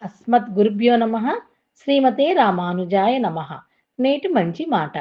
అస్మద్ గురుభ్యో నమ. శ్రీమతే రామానుజాయ నమ. నేటి మంచి మాట.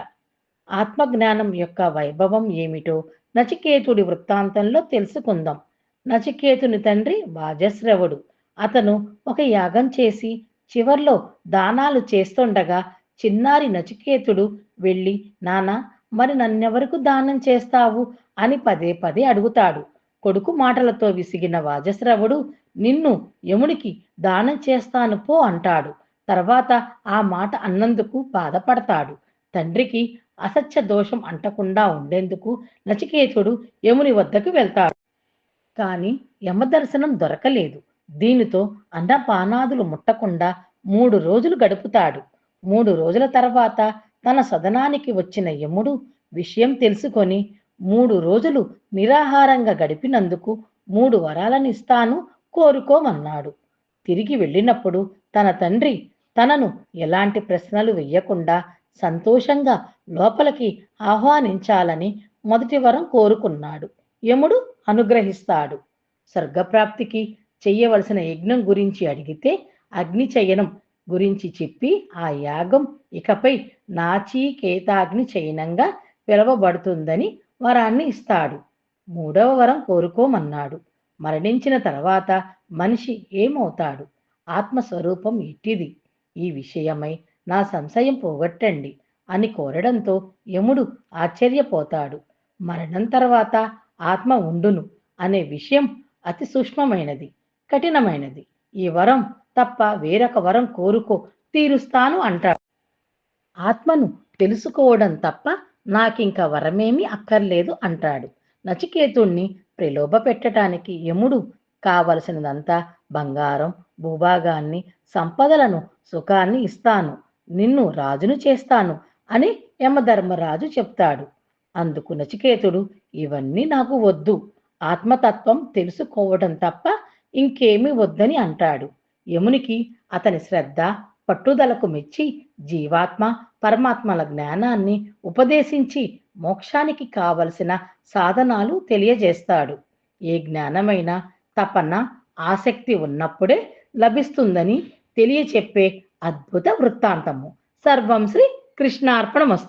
ఆత్మజ్ఞానం యొక్క వైభవం ఏమిటో నచికేతుడి వృత్తాంతంలో తెలుసుకుందాం. నచికేతుని తండ్రి వాజశ్రవుడు. అతను ఒక యాగం చేసి చివర్లో దానాలు చేస్తుండగా చిన్నారి నచికేతుడు వెళ్ళి, నానా, మరి నన్నెవరకు దానం చేస్తావు అని పదే పదే అడుగుతాడు. కొడుకు మాటలతో విసిగిన వాజశ్రవుడు, నిన్ను యమునికి దానం చేస్తాను పో అంటాడు. తర్వాత ఆ మాట అన్నందుకు బాధపడతాడు. తండ్రికి అసత్య దోషం అంటకుండా ఉండేందుకు నచికేతుడు యముని వద్దకు వెళ్తాడు. కాని యమదర్శనం దొరకలేదు. దీనితో అన్నపానాదులు ముట్టకుండా 3 రోజులు గడుపుతాడు. 3 రోజుల తర్వాత తన సదనానికి వచ్చిన యముడు విషయం తెలుసుకొని 3 రోజులు నిరాహారంగా గడిపినందుకు 3 వరాలనిస్తాను, కోరుకోమన్నాడు. తిరిగి వెళ్ళినప్పుడు తన తండ్రి తనను ఎలాంటి ప్రశ్నలు వెయ్యకుండా సంతోషంగా లోపలికి ఆహ్వానించాలని మొదటి వరం కోరుకున్నాడు. యముడు అనుగ్రహిస్తాడు. స్వర్గప్రాప్తికి చెయ్యవలసిన యజ్ఞం గురించి అడిగితే అగ్నిచయనం గురించి చెప్పి ఆ యాగం ఇకపై నాచికేతాగ్ని చయనంగా పిలువబడుతుందని వరాన్ని ఇస్తాడు. 3వ వరం కోరుకోమన్నాడు. మరణించిన తర్వాత మనిషి ఏమవుతాడు? ఆత్మస్వరూపం ఎట్టిది? ఈ విషయమై నా సంశయం పోగొట్టండి అని కోరడంతో యముడు ఆశ్చర్యపోతాడు. మరణం తర్వాత ఆత్మ ఉండును అనే విషయం అతి సూక్ష్మమైనది, కఠినమైనది. ఈ వరం తప్ప వేరొక వరం కోరుకో, తీరుస్తాను అంటాడు. ఆత్మను తెలుసుకోవడం తప్ప నాకింక వరమేమీ అక్కర్లేదు అంటాడు. నచికేతుణ్ణి ప్రలోభ పెట్టడానికి యముడు కావలసినదంతా బంగారం, భూభాగాన్ని, సంపదలను, సుఖాన్ని ఇస్తాను, నిన్ను రాజును చేస్తాను అని యమధర్మరాజు చెప్తాడు. అందుకు నచికేతుడు, ఇవన్నీ నాకు వద్దు, ఆత్మతత్వం తెలుసుకోవడం తప్ప ఇంకేమీ వద్దని అంటాడు. యమునికి అతని శ్రద్ధ, పట్టుదలకు మెచ్చి జీవాత్మ, పరమాత్మల జ్ఞానాన్ని ఉపదేశించి మోక్షానికి కావలసిన సాధనాలు తెలియజేస్తాడు. ఏ జ్ఞానమైనా తపన, ఆసక్తి ఉన్నప్పుడే లభిస్తుందని తెలియచెప్పే అద్భుత వృత్తాంతము. సర్వం శ్రీ కృష్ణార్పణమస్తు.